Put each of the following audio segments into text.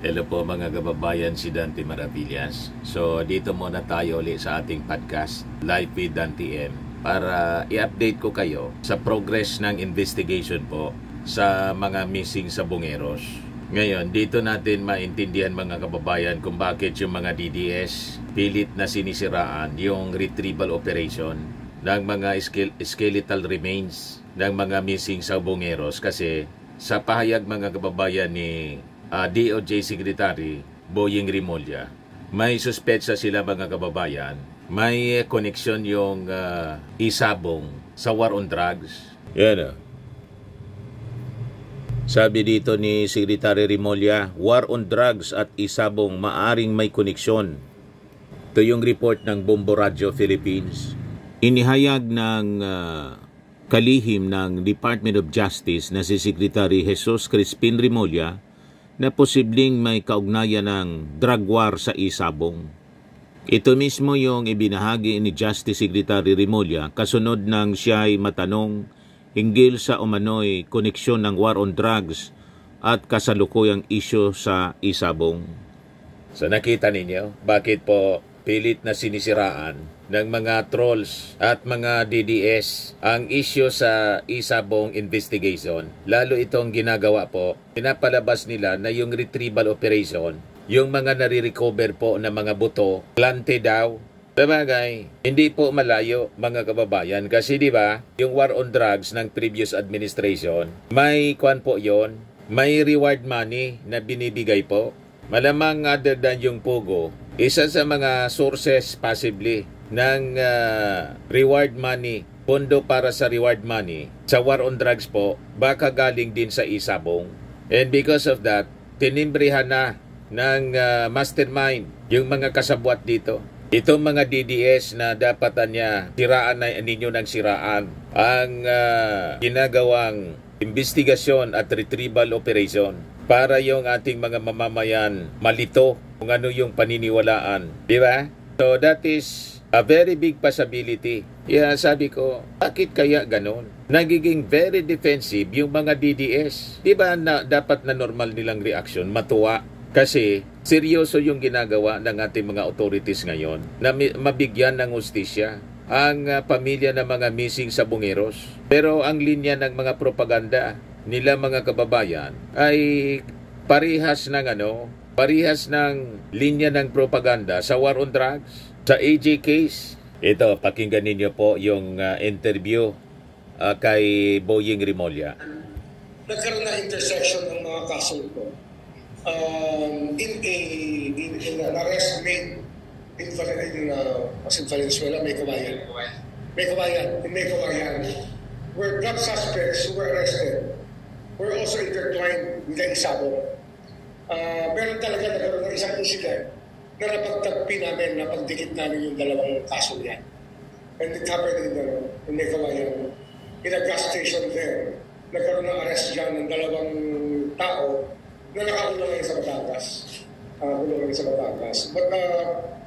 Hello po mga kababayan, si Dante Maravillas. So dito muna tayo ulit sa ating podcast, Live with Dante M, para i-update ko kayo sa progress ng investigation po sa mga missing sa Bungeros. Ngayon, dito natin maintindihan mga kababayan kung bakit yung mga DDS pilit na sinisiraan yung retrieval operation ng mga skeletal remains ng mga missing sa Bungeros, kasi sa pahayag mga kababayan ni DOJ Secretary Boying Rimulya, may suspetsa sila mga kababayan, may koneksyon yung isabong sa war on drugs. Yan. Sabi dito ni Secretary Rimulya, war on drugs at isabong maaring may koneksyon. Ito yung report ng Bombo Radio Philippines. Inihayag ng kalihim ng Department of Justice na si Secretary Jesus Crispin Rimulya na posibleng may kaugnayan ng drug war sa isabong. Ito mismo yung ibinahagi ni Justice Secretary Rimulya kasunod ng siya ay matanong hinggil sa umano'y koneksyon ng war on drugs at kasalukuyang isyo sa isabong. So nakita ninyo bakit po pilit na sinisiraan ng mga trolls at mga DDS ang isyo sa isabong investigation. Lalo itong ginagawa po, pinapalabas nila na yung retrieval operation, yung mga nare-recover po na mga buto, plante daw. Sabagay, hindi po malayo mga kababayan, kasi di ba yung war on drugs ng previous administration, may kwan po yon, may reward money na binibigay po. Malamang other than yung Pogo, isa sa mga sources possibly ng reward money, pondo para sa reward money sa war on drugs po, baka galing din sa isabong. And because of that, tinimbrihan na ng mastermind yung mga kasabwat dito. Itong mga DDS na dapatan niya, siraan na ninyo ng siraan ang ginagawang investigasyon at retrieval operation para yung ating mga mamamayan malito kung ano yung paniniwalaan. Di ba? So that is a very big possibility. Kaya sabi ko, bakit kaya ganon? Nagiging very defensive yung mga DDS. Di ba na dapat na normal nilang reaction, matuwa? Kasi seryoso yung ginagawa ng ating mga authorities ngayon na mabigyan ng hustisya ang pamilya ng mga missing sa Bungeros. Pero ang linya ng mga propaganda nila mga kababayan ay parihas ng linya ng propaganda sa war on drugs, sa AJ case. Ito, pakinggan ninyo po yung interview kay Boying Rimulya. Nagkaroon na intersection ng mga kaso ito. In an arrest made in Valenzuela, May Kawayan, where drug suspects who were arrested were also intertwined with the isabong. Meron talaga nagkaroon ng isang incident na napagtagpi namin, napagdikit namin yung dalawang kaso yan. And it happened in May Kawayan, in a gas station there. Nagkaroon ng arrest dyan ng dalawang tao na nakakulong ngayon sa Batangas. But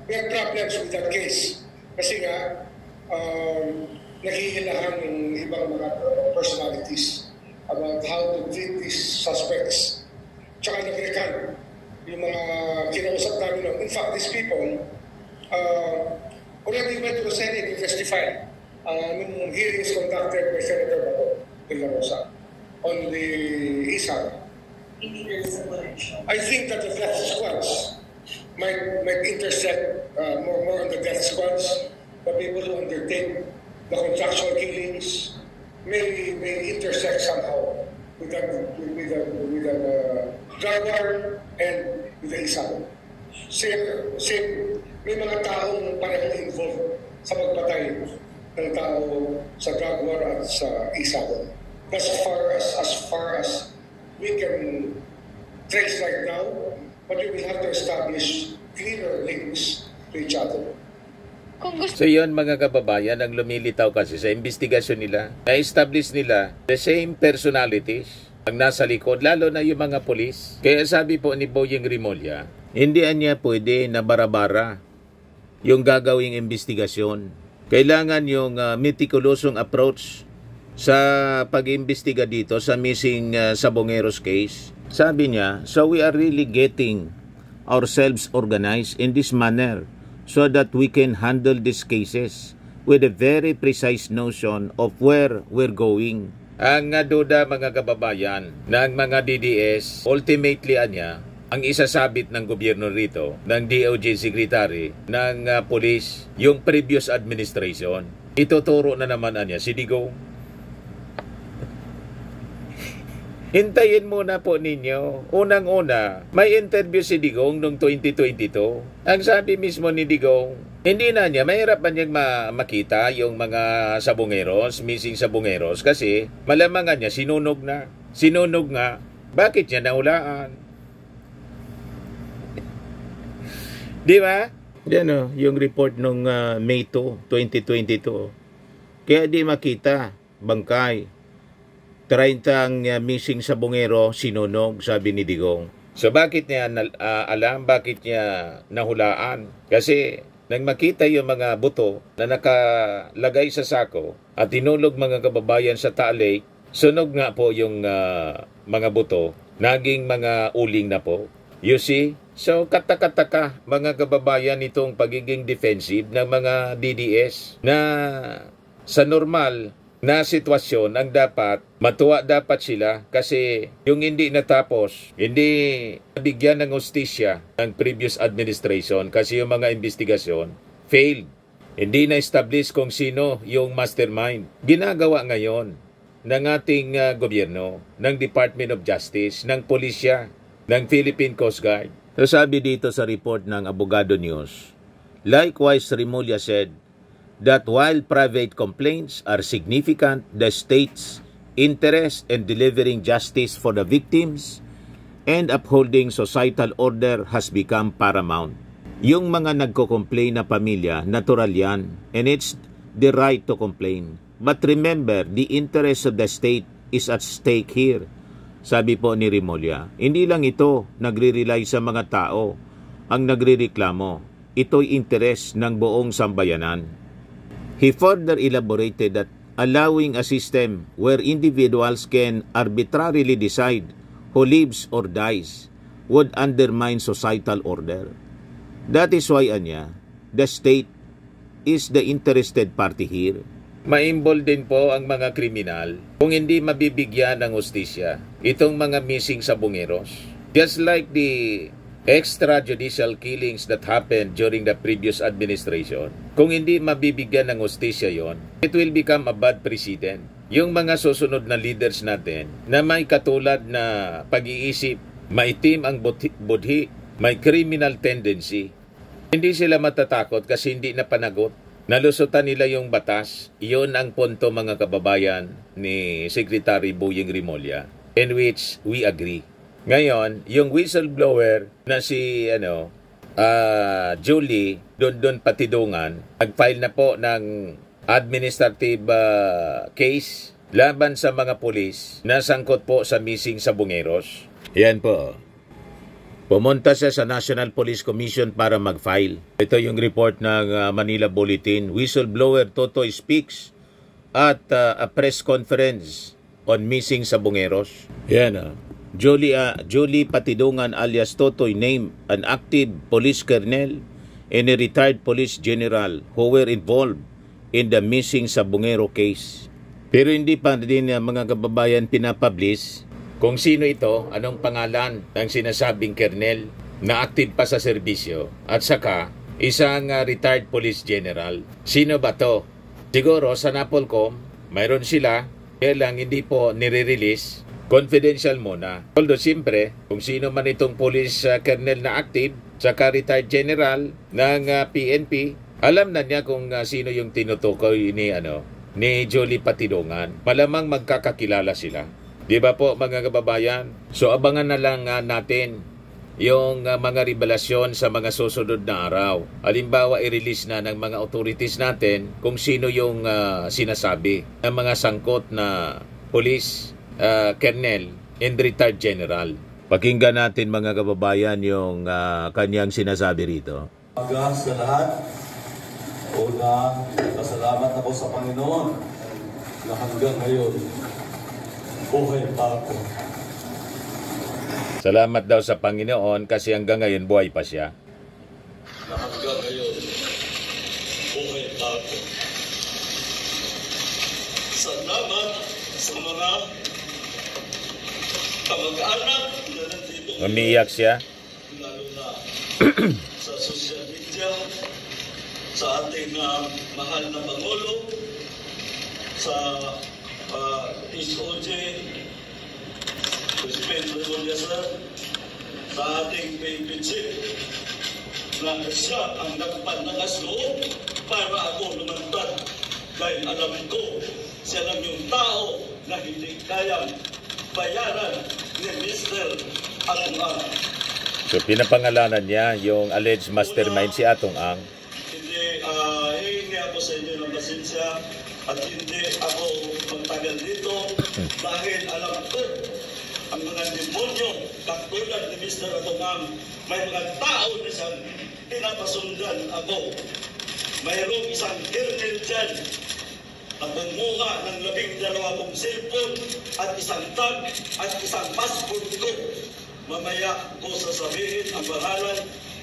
we have problems with that case. Kasi nga, naghihilahan ng ibang mga personalities about how to treat these suspects. Tsaka nag-recant yung mga kinausap namin. In fact, these people already went to the Senate to testify nung hearings conducted by Senator Bato de la Rosa on the ISAG. I think that the death squads might intersect more on the death squads. The people who undertake the contractual killings may intersect somehow with the drug war and with the isabong. Same, may mga taong parehong involved sa pagpatay ng tao sa drug war at sa isabong. As far as we can trace right now, but we will have to establish clearer links to each other. So yun mga kababayan, ang lumilitaw kasi sa investigasyon nila, na-establish nila the same personalities ang nasa likod, lalo na yung mga polis. Kaya sabi po ni Boying Rimulya, hindi niya pwede na bara-bara yung gagawing investigasyon. Kailangan yung meticulosong approach sa pag-imbestiga dito sa missing sa Bungeros case. Sabi niya, so we are really getting ourselves organized in this manner so that we can handle these cases with a very precise notion of where we're going. Ang duda mga kababayan ng mga DDS, ultimately anya, ang isasabit ng gobyerno rito, ng DOJ Secretary, ng police, yung previous administration. Ituturo na naman anya si Digong. Hintayin muna po ninyo. Unang-una, may interview si Digong noong 2022. Ang sabi mismo ni Digong, hindi na niya, mahirap pa niyang makita yung mga sabongeros, missing sabongeros, kasi malamangan niya, sinunog na. Sinunog nga. Bakit niya nahulaan? Di ba? Yan yung report nung May 2, 2022. Kaya di makita, bangkay. 30 ang missing sabongero, sinunog, sabi ni Digong. So bakit niya alam, bakit niya nahulaan? Kasi nang makita yung mga buto na nakalagay sa sako at tinulog mga kababayan sa Taal, sunog nga po yung mga buto, naging mga uling na po. You see? So, kataka-taka mga kababayan itong pagiging defensive ng mga DDS na sa normal na sitwasyon ang dapat, matuwa dapat sila kasi yung hindi natapos, hindi nabigyan ng hustisya ng previous administration kasi yung mga investigasyon failed. Hindi na-establish kung sino yung mastermind. Ginagawa ngayon ng ating gobyerno, ng Department of Justice, ng Pulisya, ng Philippine Coast Guard. So sabi dito sa report ng Abogado News, likewise Remulla said that while private complaints are significant, the state's interest in delivering justice for the victims and upholding societal order has become paramount. Yung mga nagko-complain na pamilya, natural yan, and it's the right to complain. But remember, the interest of the state is at stake here. Sabi po ni Remulla, hindi lang ito nagre-rely sa mga tao ang nagrereklamo. Ito'y interes ng buong sambayanan. He further elaborated that allowing a system where individuals can arbitrarily decide who lives or dies would undermine societal order. That is why, the state is the interested party here. Ma-involve din po ang mga kriminal kung hindi mabibigyan ng hustisya itong mga missing sabongeros. Just like the extrajudicial killings that happened during the previous administration, kung hindi mabibigyan ng hustisya yon, it will become a bad precedent. Yung mga susunod na leaders natin na may katulad na pag-iisip, maitim ang budhi, may criminal tendency, hindi sila matatakot kasi hindi na panagot. Nalusutan nila yung batas. Iyon ang punto mga kababayan ni Secretary Boyeng Remulla, in which we agree. Ngayon, yung whistleblower na si Julie Dondon Patidungan, nag-file na po ng administrative case laban sa mga pulis na sangkot po sa missing sabongeros. Yan po. Pumunta siya sa National Police Commission para mag-file. Ito yung report ng Manila Bulletin. Whistleblower Totoy speaks at a press conference on missing sabongeros. Yan Julie Patidungan alias Totoy named an active police colonel and a retired police general who were involved in the missing sabongero case. Pero hindi pa din mga kababayan pinapublish kung sino ito, anong pangalan ng sinasabing kernel na active pa sa serbisyo at saka isang retired police general. Sino ba to? Siguro sa Napolcom, mayroon sila, kaya lang hindi po nire-release. Confidential muna. Although siyempre, kung sino man itong police colonel na active, saka retired general ng PNP, alam na niya kung sino yung tinutukoy ni Julie Patidungan. Malamang magkakakilala sila. Di ba po mga kababayan? So abangan na lang natin yung mga revelasyon sa mga susunod na araw. Halimbawa, i-release na ng mga authorities natin kung sino yung sinasabi ng mga sangkot na police, colonel, and retired general. Pakinggan natin mga kababayan yung kanyang sinasabi rito. Umaga sa lahat. Una, pasalamat ako sa Panginoon na hanggang ngayon buhay pa ako. Salamat daw sa Panginoon kasi hanggang ngayon buhay pa siya. Na hanggang ngayon, buhay pa ako. Salamat sa mga kamag-anak na nandito. Umiiyak siya. Lalo na sa social media, sa ating mahal na Pangulo, sa HOJ, President Remulla Sir, sa ating PPG, na siya ang nagpanagas loob para ako lumantad. Dahil alam ko, siya lang yung tao na hindi kayang bayaran ni Mr. Atong Ang. So pinapangalanan niya yung alleged mastermind si Atong Ang. Hihingi ako sa inyo ng pasensya at hindi ako magtagal dito dahil alam ko ang mga demonyo katulad ni Mr. Atong Ang, may mga tao na siyang pinapasundan ako. Mayroong isang kernel dyan na kumuha ng 12 kong cellphone at isang tag at isang passport ko. Mamaya ko sasabihin ang pangalan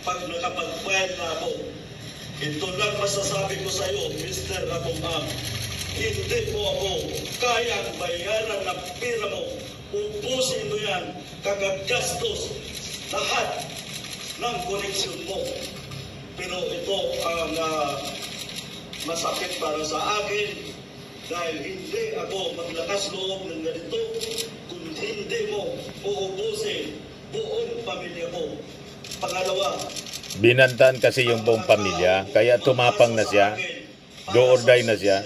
pag nakapag-file na ako. Ito lang masasabi ko sa iyo, Mr. Atong Ang. Hindi mo ako kayang bayaran ng pera mo. Ubusin mo yan, kagagastos, lahat ng koneksyon mo. Pero ito ang masakit para sa akin dahil hindi ako maglakas loob ng ganito kung hindi mo uubusin buong pamilya mo. Pangalawa, Binantaan kasi yung buong pamilya, kaya tumapang na siya, do or die na siya.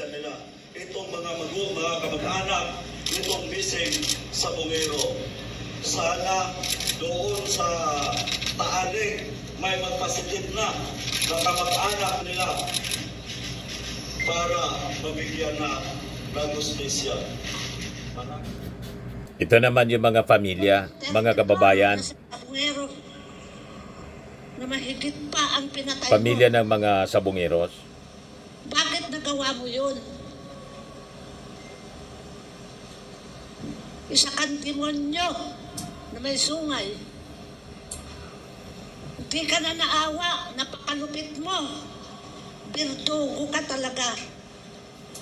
itong mga kamag-anak nitong missing sa Bungero. Sana doon sa Taalig may magpasitit na kamag-anak nila para mabigyan na ng justisya. Ito naman yung mga pamilya, mga kababayan, na mahigit pa ang pinatay pamilya mo. ng mga sabongeros. Bakit nagawa mo yun? Isa kang demonyo na may sungay. Hindi ka na naawa, napakalupit mo. Birdugo ka talaga.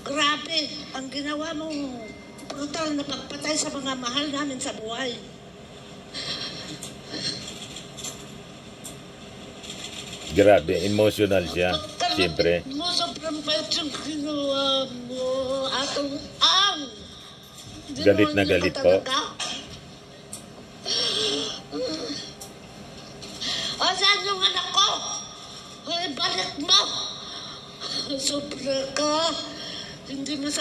Grabe, ang ginawa mong brutal na pagpatay sa mga mahal namin sa buhay. Grabe, emotional siya, siyempre. Mo sobrang bait yung ginawa mo, Atong Ang. Galit na galit po. O, saan yung anak ko? Balik mo. Sobra ka. Hindi mo sa